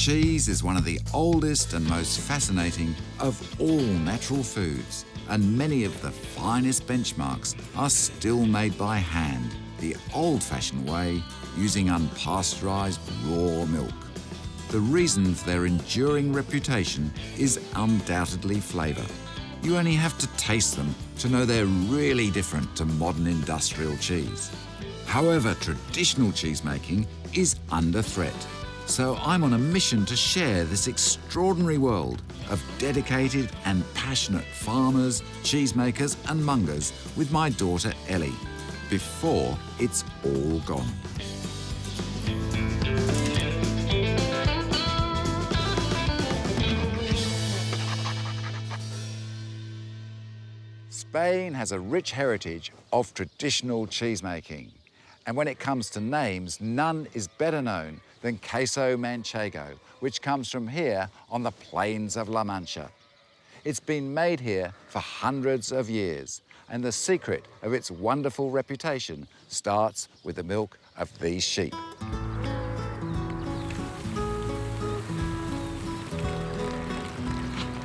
Cheese is one of the oldest and most fascinating of all natural foods, and many of the finest benchmarks are still made by hand, the old-fashioned way, using unpasteurized raw milk. The reason for their enduring reputation is undoubtedly flavour. You only have to taste them to know they're really different to modern industrial cheese. However, traditional cheesemaking is under threat. So I'm on a mission to share this extraordinary world of dedicated and passionate farmers, cheesemakers and mongers with my daughter Ellie, before it's all gone. Spain has a rich heritage of traditional cheesemaking. And when it comes to names, none is better known than queso Manchego, which comes from here on the plains of La Mancha. It's been made here for hundreds of years, and the secret of its wonderful reputation starts with the milk of these sheep.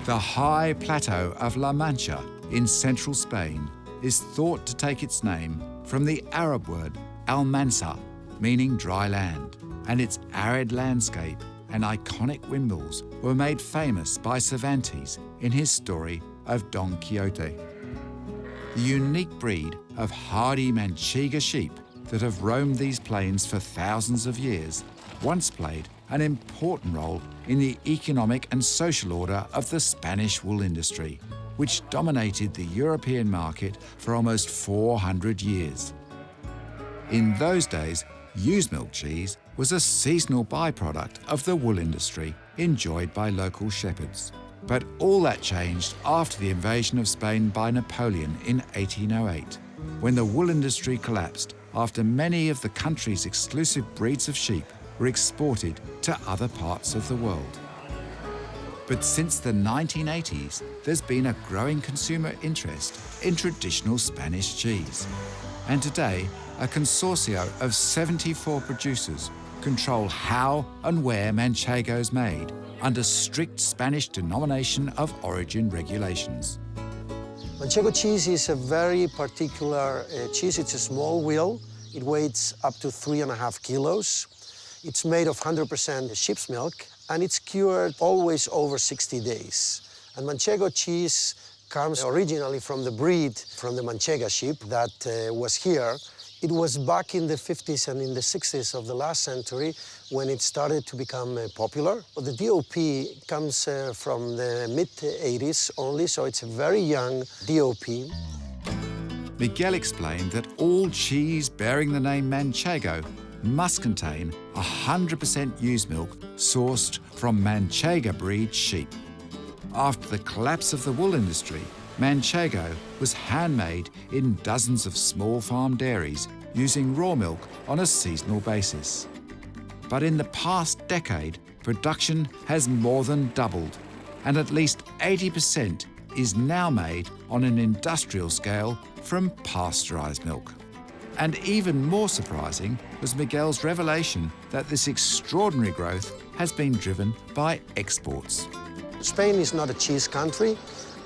The high plateau of La Mancha in central Spain is thought to take its name from the Arab word Almansa, meaning dry land, and its arid landscape and iconic windmills were made famous by Cervantes in his story of Don Quixote. The unique breed of hardy Manchego sheep that have roamed these plains for thousands of years once played an important role in the economic and social order of the Spanish wool industry, which dominated the European market for almost 400 years. In those days, used milk cheese was a seasonal byproduct of the wool industry enjoyed by local shepherds. But all that changed after the invasion of Spain by Napoleon in 1808, when the wool industry collapsed after many of the country's exclusive breeds of sheep were exported to other parts of the world. But since the 1980s, there's been a growing consumer interest in traditional Spanish cheese. And today, a consortium of 74 producers control how and where Manchego is made under strict Spanish denomination of origin regulations. Manchego cheese is a very particular cheese. It's a small wheel. It weighs up to 3.5 kilos. It's made of 100% sheep's milk, and it's cured always over 60 days. And Manchego cheese comes originally from the breed, from the Manchega sheep that was here. It was back in the 50s and in the 60s of the last century when it started to become popular. The DOP comes from the mid-80s only, so it's a very young DOP. Miguel explained that all cheese bearing the name Manchego must contain 100% used milk sourced from Manchega breed sheep. After the collapse of the wool industry, Manchego was handmade in dozens of small farm dairies using raw milk on a seasonal basis. But in the past decade, production has more than doubled, and at least 80% is now made on an industrial scale from pasteurized milk. And even more surprising was Miguel's revelation that this extraordinary growth has been driven by exports. Spain is not a cheese country,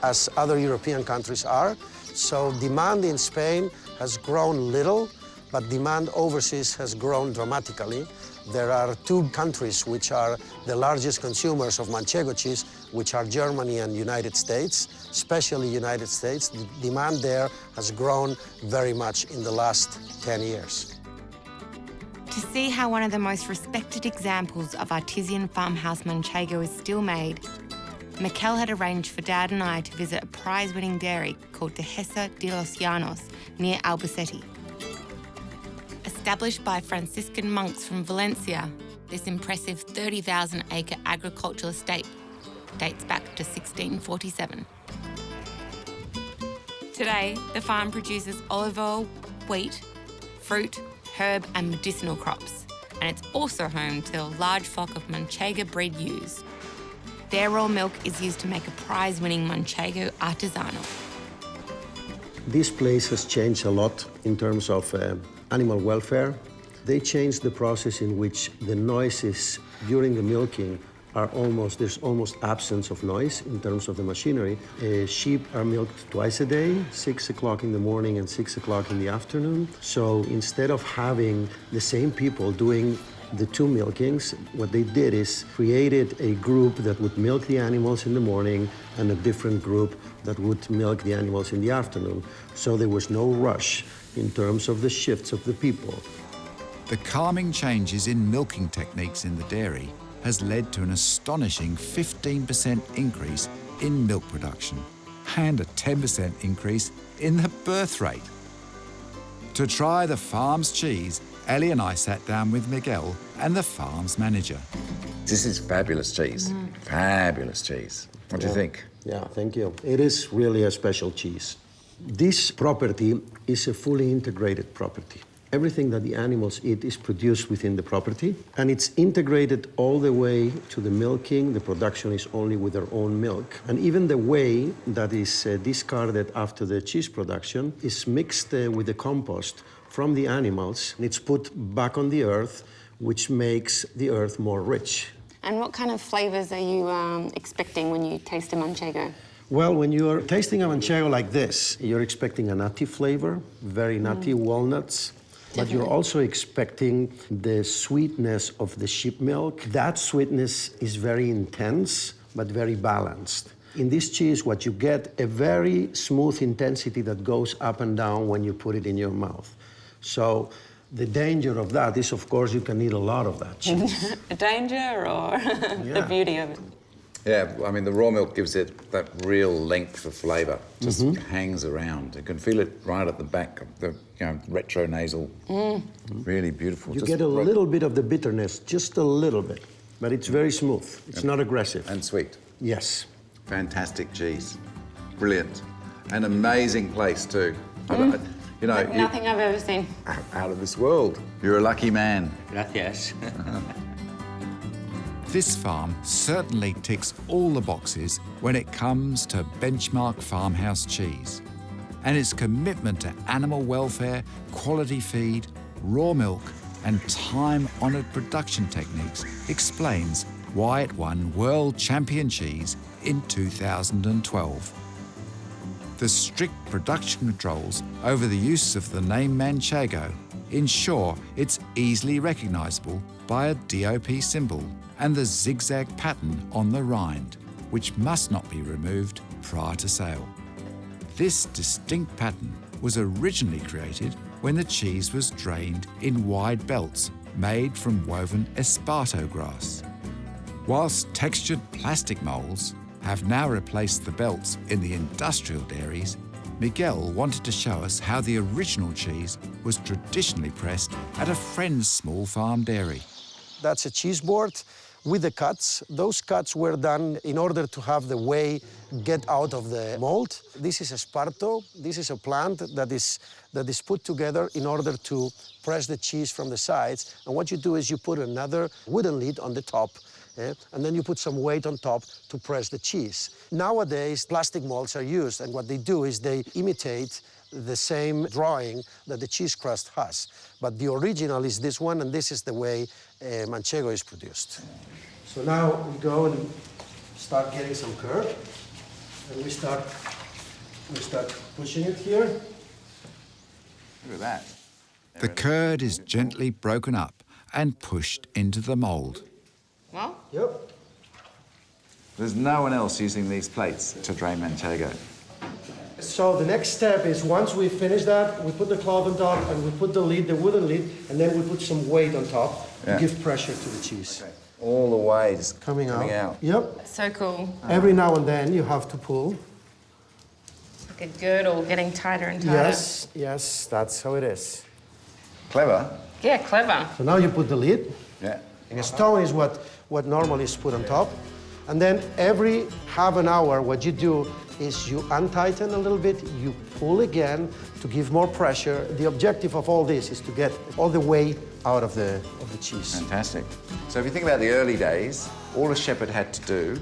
as other European countries are, so demand in Spain has grown little, but demand overseas has grown dramatically. There are two countries which are the largest consumers of Manchego cheese, which are Germany and United States, especially United States. The demand there has grown very much in the last 10 years. To see how one of the most respected examples of artisan farmhouse Manchego is still made, Mikel had arranged for Dad and I to visit a prize-winning dairy called Dehesa de los Llanos near Albacete. Established by Franciscan monks from Valencia, this impressive 30,000-acre agricultural estate dates back to 1647. Today, the farm produces olive oil, wheat, fruit, herb and medicinal crops, and it's also home to a large flock of Manchega bred ewes. Their raw milk is used to make a prize-winning Manchego artisanal. This place has changed a lot in terms of animal welfare. They changed the process in which the noises during the milking there's almost absence of noise in terms of the machinery. Sheep are milked twice a day, 6 o'clock in the morning and 6 o'clock in the afternoon. So instead of having the same people doing the two milkings, what they did is created a group that would milk the animals in the morning and a different group that would milk the animals in the afternoon. So there was no rush in terms of the shifts of the people. The calming changes in milking techniques in the dairy has led to an astonishing 15% increase in milk production and a 10% increase in the birth rate. To try the farm's cheese, Ellie and I sat down with Miguel and the farm's manager. This is fabulous cheese. Fabulous cheese. What do you think? Yeah, thank you. It is really a special cheese. This property is a fully integrated property. Everything that the animals eat is produced within the property, and it's integrated all the way to the milking. The production is only with their own milk. And even the whey that is discarded after the cheese production is mixed with the compost from the animals. It's put back on the earth, which makes the earth more rich. And what kind of flavours are you expecting when you taste a Manchego? Well, when you're tasting a Manchego like this, you're expecting a nutty flavor, very nutty walnuts. But you're also expecting the sweetness of the sheep milk. That sweetness is very intense, but very balanced. In this cheese, what you get, a very smooth intensity that goes up and down when you put it in your mouth. So the danger of that is, of course, you can eat a lot of that cheese. A danger or the beauty of it? Yeah, I mean, the raw milk gives it that real length of flavour. Just hangs around. You can feel it right at the back of the retronasal. Really beautiful. You get a little bit of the bitterness, just a little bit, but it's very smooth. It's not aggressive. And sweet. Yes. Fantastic cheese. Brilliant. An amazing place too. You know, Like nothing I've ever seen. Out of this world. You're a lucky man. Gracias. This farm certainly ticks all the boxes when it comes to benchmark farmhouse cheese. And its commitment to animal welfare, quality feed, raw milk, and time-honoured production techniques explains why it won World Champion Cheese in 2012. The strict production controls over the use of the name Manchego ensure it's easily recognisable by a DOP symbol and the zigzag pattern on the rind, which must not be removed prior to sale. This distinct pattern was originally created when the cheese was drained in wide belts made from woven esparto grass. Whilst textured plastic moulds have now replaced the belts in the industrial dairies, Miguel wanted to show us how the original cheese was traditionally pressed at a friend's small farm dairy. That's a cheese board with the cuts. Those cuts were done in order to have the whey get out of the mold. This is esparto. This is a plant that is put together in order to press the cheese from the sides. And what you do is you put another wooden lid on the top, and then you put some weight on top to press the cheese. Nowadays, plastic molds are used, and what they do is they imitate the same drawing that the cheese crust has. But the original is this one, and this is the way Manchego is produced. So now we go and start getting some curd, and we start pushing it here. Look at that. The curd is gently broken up and pushed into the mould. Well, Yep. There's no one else using these plates to drain Manchego. So the next step is once we finish that, we put the cloth on top and we put the lid, the wooden lid, and then we put some weight on top to give pressure to the cheese. Okay. All the way, just Coming out. Yep. so cool. Every now and then you have to pull. Like a girdle getting tighter and tighter. Yes, yes, that's how it is. Clever. Yeah, clever. So now you put the lid. Yeah. And a stone is what normally is put on top. And then every half an hour, what you do is you untighten a little bit, you pull again to give more pressure. The objective of all this is to get all the weight out of the cheese. Fantastic. So if you think about the early days, all a shepherd had to do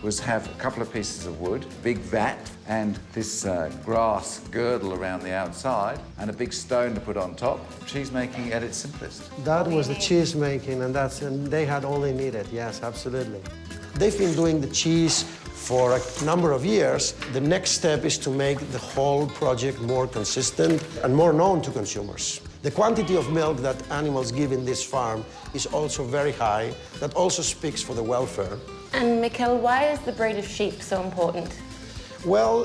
was have a couple of pieces of wood, big vat, and this grass girdle around the outside, and a big stone to put on top. Cheese making at its simplest. That was the cheese making, and they had all they needed. Yes, absolutely. They've been doing the cheese for a number of years. The next step is to make the whole project more consistent and more known to consumers. The quantity of milk that animals give in this farm is also very high. That also speaks for the welfare. And Mikel, why is the breed of sheep so important? Well,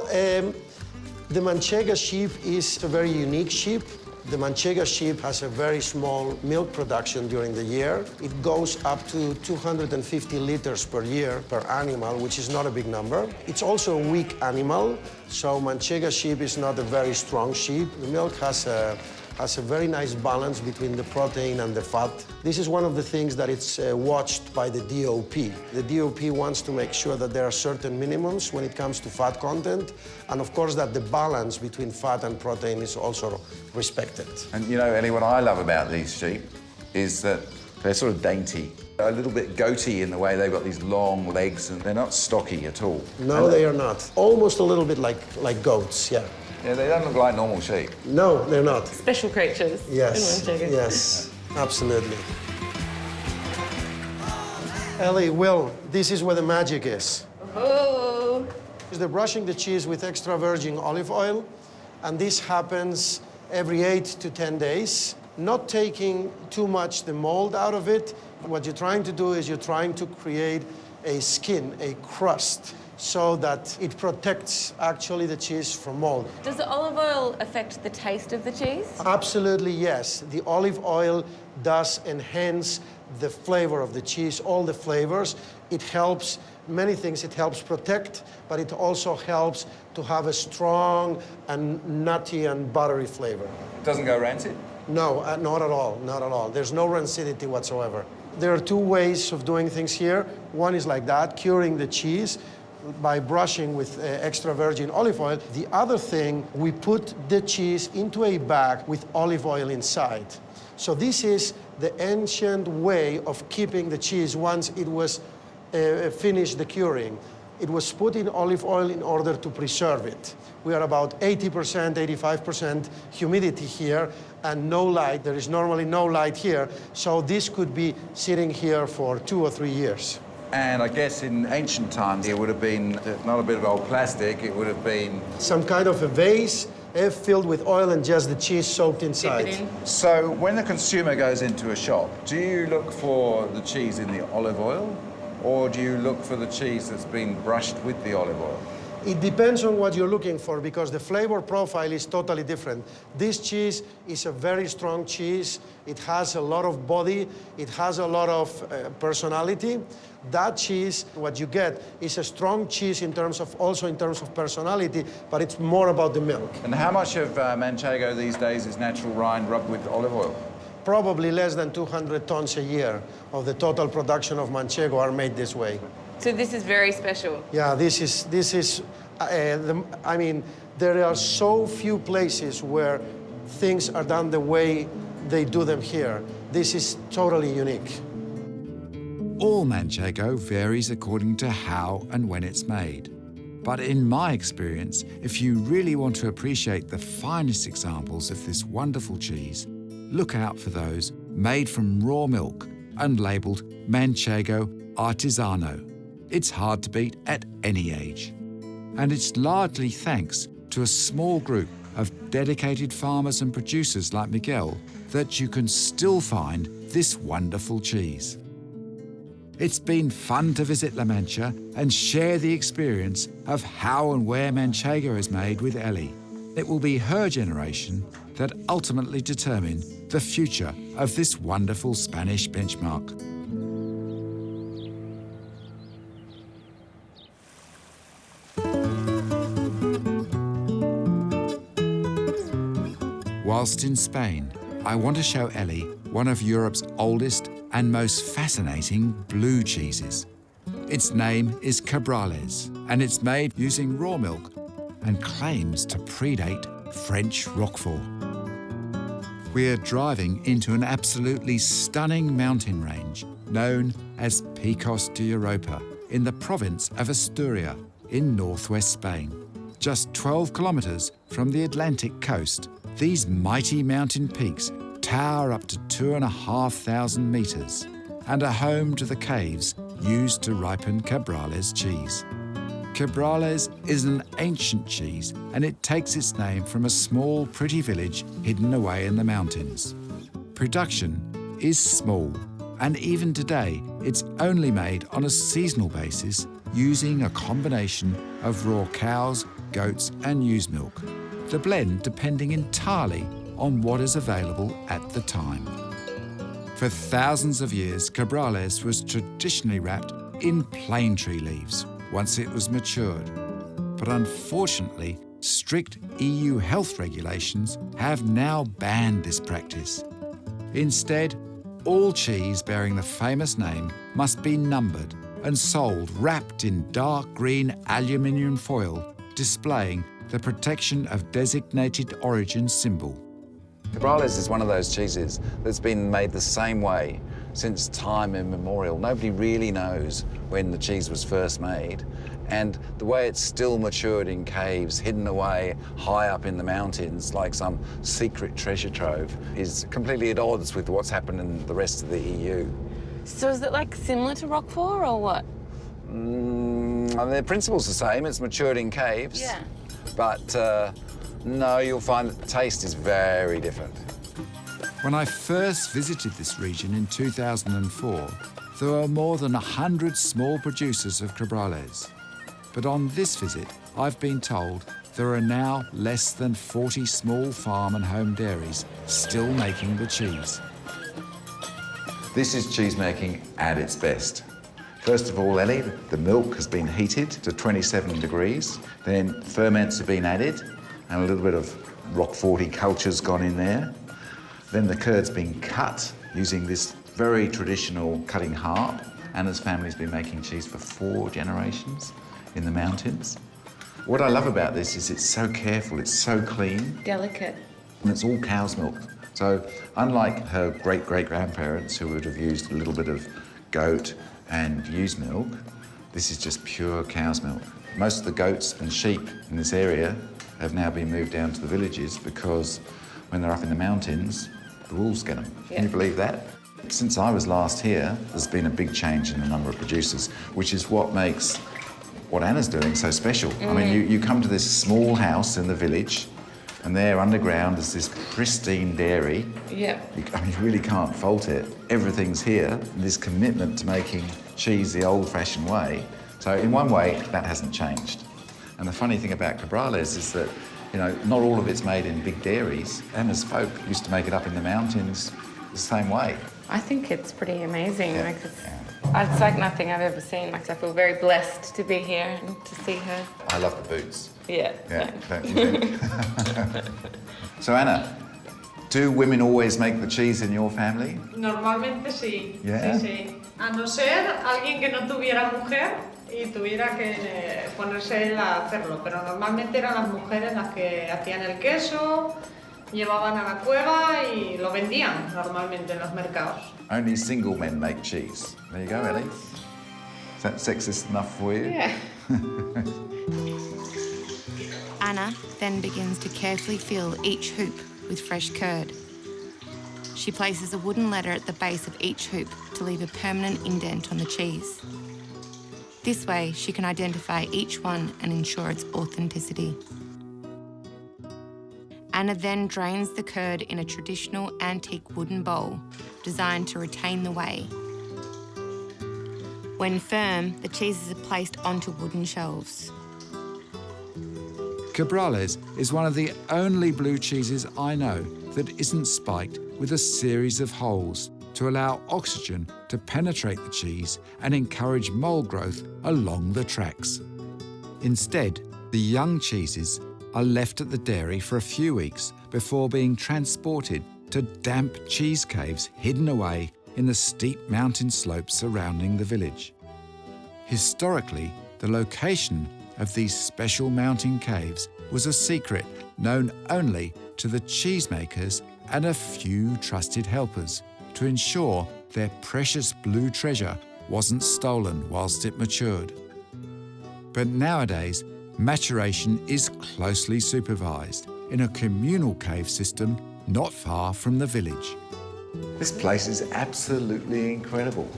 the Manchega sheep is a very unique sheep. The Manchega sheep has a very small milk production during the year. It goes up to 250 liters per year per animal, which is not a big number. It's also a weak animal, so Manchega sheep is not a very strong sheep. The milk has a very nice balance between the protein and the fat. This is one of the things that it's watched by the DOP. The DOP wants to make sure that there are certain minimums when it comes to fat content, and of course that the balance between fat and protein is also respected. And you know, Ellie, what I love about these sheep is that they're sort of dainty. A little bit goaty in the way they've got these long legs, and they're not stocky at all. No, they are not. Almost a little bit like goats, yeah. Yeah, they don't look like normal sheep. No, they're not. Special creatures. Yes, In Manchego. yes, absolutely. Ellie, Will, this is where the magic is. Oh. They're brushing the cheese with extra virgin olive oil, and this happens every 8 to 10 days. Not taking too much the mold out of it. What you're trying to do is you're trying to create a skin, a crust, so that it protects actually the cheese from mold. Does the olive oil affect the taste of the cheese? Absolutely, yes. The olive oil does enhance the flavor of the cheese, all the flavors. It helps many things. It helps protect, but it also helps to have a strong and nutty and buttery flavor. It doesn't go rancid? No, not at all, not at all. There's no rancidity whatsoever. There are two ways of doing things here. One is like that, curing the cheese by brushing with extra virgin olive oil. The other thing, we put the cheese into a bag with olive oil inside. So this is the ancient way of keeping the cheese once it was finished the curing. It was put in olive oil in order to preserve it. We are about 80%, 85% humidity here and no light. There is normally no light here, so this could be sitting here for 2 or 3 years. And I guess in ancient times, it would have been not a bit of old plastic, it would have been... Some kind of a vase filled with oil and just the cheese soaked inside. Dip it in. So when the consumer goes into a shop, do you look for the cheese in the olive oil, or do you look for the cheese that's been brushed with the olive oil? It depends on what you're looking for because the flavor profile is totally different. This cheese is a very strong cheese. It has a lot of body. It has a lot of personality. That cheese, what you get, is a strong cheese also in terms of personality, but it's more about the milk. And how much of Manchego these days is natural rind rubbed with olive oil? Probably less than 200 tons a year of the total production of Manchego are made this way. So this is very special. Yeah, I mean, there are so few places where things are done the way they do them here. This is totally unique. All Manchego varies according to how and when it's made. But in my experience, if you really want to appreciate the finest examples of this wonderful cheese, look out for those made from raw milk and labelled Manchego Artisano. It's hard to beat at any age. And it's largely thanks to a small group of dedicated farmers and producers like Miguel that you can still find this wonderful cheese. It's been fun to visit La Mancha and share the experience of how and where Manchego is made with Ellie. It will be her generation that ultimately determine the future of this wonderful Spanish benchmark. Whilst in Spain, I want to show Ellie one of Europe's oldest and most fascinating blue cheeses. Its name is Cabrales, and it's made using raw milk and claims to predate French Roquefort. We're driving into an absolutely stunning mountain range known as Pico de Europa in the province of Asturias in northwest Spain. Just 12 kilometres from the Atlantic coast, these mighty mountain peaks tower up to 2,500 metres and are home to the caves used to ripen Cabrales cheese. Cabrales is an ancient cheese, and it takes its name from a small, pretty village hidden away in the mountains. Production is small, and even today, it's only made on a seasonal basis using a combination of raw cows, goats, and ewe's milk, the blend depending entirely on what is available at the time. For thousands of years, Cabrales was traditionally wrapped in plane tree leaves once it was matured. But unfortunately, strict EU health regulations have now banned this practice. Instead, all cheese bearing the famous name must be numbered and sold wrapped in dark green aluminium foil, displaying the protection of designated origin symbol. Cabrales is one of those cheeses that's been made the same way since time immemorial. Nobody really knows when the cheese was first made, and the way it's still matured in caves, hidden away high up in the mountains like some secret treasure trove, is completely at odds with what's happened in the rest of the EU. So is it like similar to Roquefort or what? The principle's the same. It's matured in caves. Yeah. But no, you'll find that the taste is very different. When I first visited this region in 2004, there were more than 100 small producers of Cabrales. But on this visit, I've been told there are now less than 40 small farm and home dairies still making the cheese. This is cheese making at its best. First of all, Ellie, the milk has been heated to 27 degrees. Then ferments have been added and a little bit of Roquefort culture's gone in there. Then the curd's been cut using this very traditional cutting harp. Anna's family's been making cheese for 4 generations in the mountains. What I love about this is it's so careful, it's so clean. Delicate. And it's all cow's milk. So unlike her great-great-grandparents who would have used a little bit of goat and ewe's milk, this is just pure cow's milk. Most of the goats and sheep in this area have now been moved down to the villages because when they're up in the mountains, the wolves get them. Yeah. Can you believe that? Since I was last here, there's been a big change in the number of producers, which is what makes what Anna's doing so special. I mean, you come to this small house in the village, and there underground is this pristine dairy. Yeah. You really can't fault it. Everything's here, and this commitment to making cheese the old-fashioned way. So in one way, that hasn't changed. And the funny thing about Cabrales is that, you know, not all of it's made in big dairies. Anna's folk used to make it up in the mountains the same way. I think it's pretty amazing. Yeah. Like it's like nothing I've ever seen. Like I feel very blessed to be here and to see her. I love the boots. Yeah. Yeah, don't you think? So Anna, do women always make the cheese in your family? Normalmente sí. Yeah. Sí, sí. A no ser alguien que no tuviera mujer y tuviera que ponerse él a hacerlo, pero normalmente eran las mujeres las que hacían el queso, llevaban a la cueva y lo vendían normalmente en los mercados. Only single men make cheese. There you go, Ellie. Is that sexist enough for you? Yeah. Anna then begins to carefully fill each hoop with fresh curd. She places a wooden letter at the base of each hoop to leave a permanent indent on the cheese. This way, she can identify each one and ensure its authenticity. Anna then drains the curd in a traditional antique wooden bowl designed to retain the whey. When firm, the cheeses are placed onto wooden shelves. Cabrales is one of the only blue cheeses I know that isn't spiked with a series of holes to allow oxygen to penetrate the cheese and encourage mould growth along the tracks. Instead, the young cheeses are left at the dairy for a few weeks before being transported to damp cheese caves hidden away in the steep mountain slopes surrounding the village. Historically, the location of these special mountain caves was a secret known only to the cheesemakers and a few trusted helpers to ensure their precious blue treasure wasn't stolen whilst it matured. But nowadays, maturation is closely supervised in a communal cave system not far from the village. This place is absolutely incredible.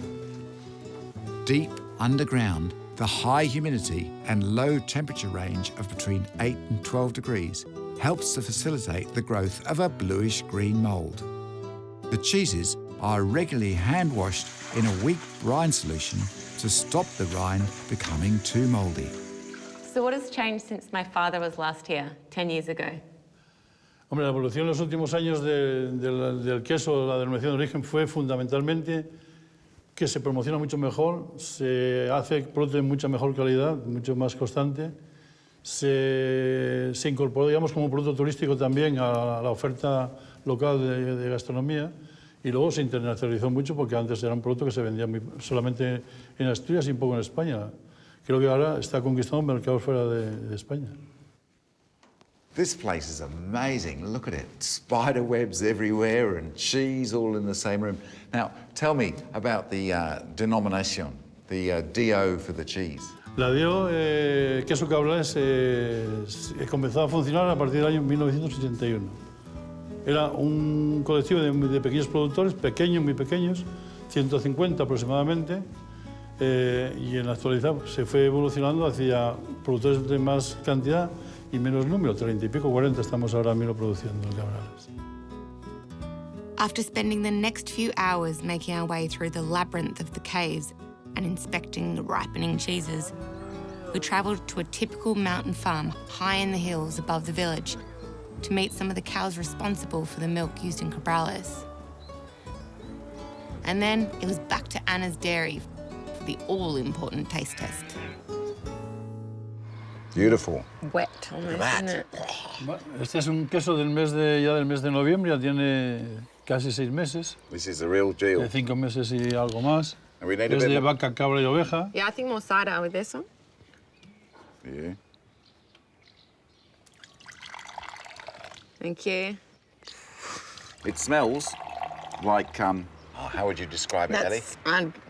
Deep underground, the high humidity and low temperature range of between 8 and 12 degrees helps to facilitate the growth of a bluish-green mould. The cheeses are regularly hand-washed in a weak brine solution to stop the rind becoming too mouldy. So what has changed since my father was last here, 10 years ago? Hombre, la evolución en los últimos años del queso, la denominación de origen, fue fundamentalmente que se promociona mucho mejor, se hace producto de mucha mejor calidad, mucho más constante, se incorporó, digamos, como producto turístico también a la oferta local de gastronomía y luego se internacionalizó mucho porque antes era un producto que se vendía solamente en Asturias y un poco en España. Creo que ahora está conquistando mercados fuera de España. This place is amazing. Look at it. Spider webs everywhere and cheese all in the same room. Now, tell me about the denomination, the DO for the cheese. La DO, queso Cabrales, comenzó a funcionar a partir del año 1981. Era un colectivo de pequeños productores, pequeños, muy pequeños, 150 aproximadamente, y en la actualidad se fue evolucionando hacia productores de más cantidad y menos número, 30 y pico, 40 estamos ahora mismo produciendo en Cabrales. After spending the next few hours making our way through the labyrinth of the caves and inspecting the ripening cheeses, we travelled to a typical mountain farm high in the hills above the village to meet some of the cows responsible for the milk used in Cabrales. And then it was back to Anna's dairy for the all-important taste test. Beautiful. Wet almost, isn't it? Este es un queso del mes de noviembre, ya tiene casi 6 meses. This is the real deal. De 5 meses y algo más. And we need a Es bit de more. vaca, cabra y oveja. Yeah, I think more cider with this one. Yeah. Thank you. It smells like, how would you describe it, Ellie?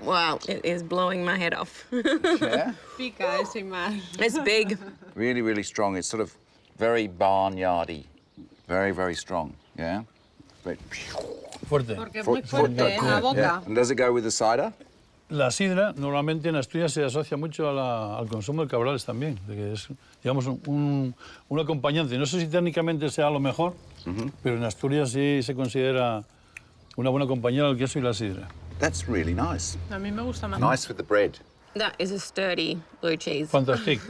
Well, it is blowing my head off. Yeah? Pica, sin más. It's big. Really, really strong. It's sort of very barnyardy. Very, very strong, yeah? But, Fuerte. Porque es muy fuerte en la boca. yeah. And does it go with the cider? La sidra normalmente en Asturias se asocia mucho al consumo de Cabrales también, de que es, digamos, un acompañante. No sé si técnicamente sea lo mejor, pero en Asturias sí se considera una buena compañera el queso y la sidra. That's really nice. A mí me gusta más. Nice with the bread. That is a sturdy blue cheese. Fantastic.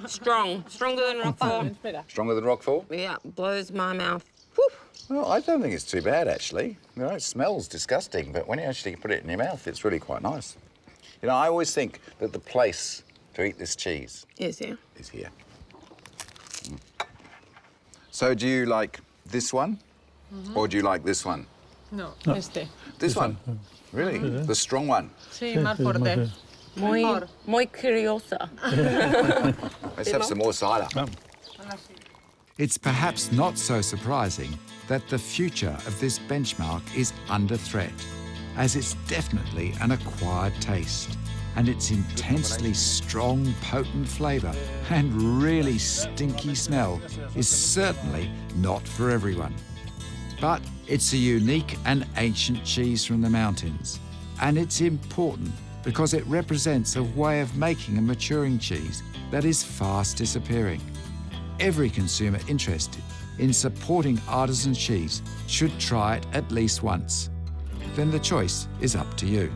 Strong. Stronger than Roquefort. Espera. Stronger than Roquefort? Yeah, blows my mouth. Whew. Well, I don't think it's too bad, actually. You know, it smells disgusting, but when you actually put it in your mouth, it's really quite nice. You know, I always think that the place to eat this cheese Yes, yeah. is here. So do you like this one, or do you like this one? No, este. This one? Really? The strong one? Sí, más fuerte. Mejor. Muy curiosa. Let's have some more cider. It's perhaps not so surprising that the future of this benchmark is under threat, as it's definitely an acquired taste, and its intensely strong, potent flavour and really stinky smell is certainly not for everyone. But it's a unique and ancient cheese from the mountains, and it's important because it represents a way of making a maturing cheese that is fast disappearing. Every consumer interested in supporting artisan cheese should try it at least once. Then the choice is up to you.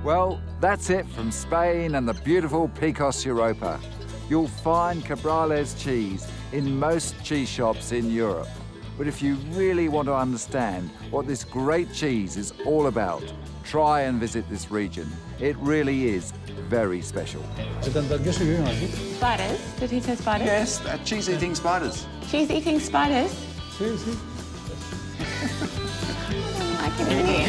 Well, that's it from Spain and the beautiful Pico, Europa. You'll find Cabrales cheese in most cheese shops in Europe. But if you really want to understand what this great cheese is all about, try and visit this region. It really is very special. Spiders? Did he say spiders? Yes, cheese-eating spiders. Cheese-eating spiders? Sí, sí. I can hear.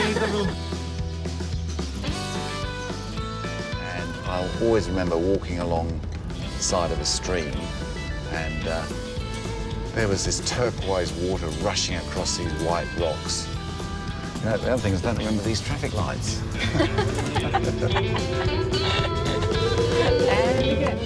And I'll always remember walking along the side of a stream and there was this turquoise water rushing across these white rocks. You know, the other thing is I don't remember these traffic lights. And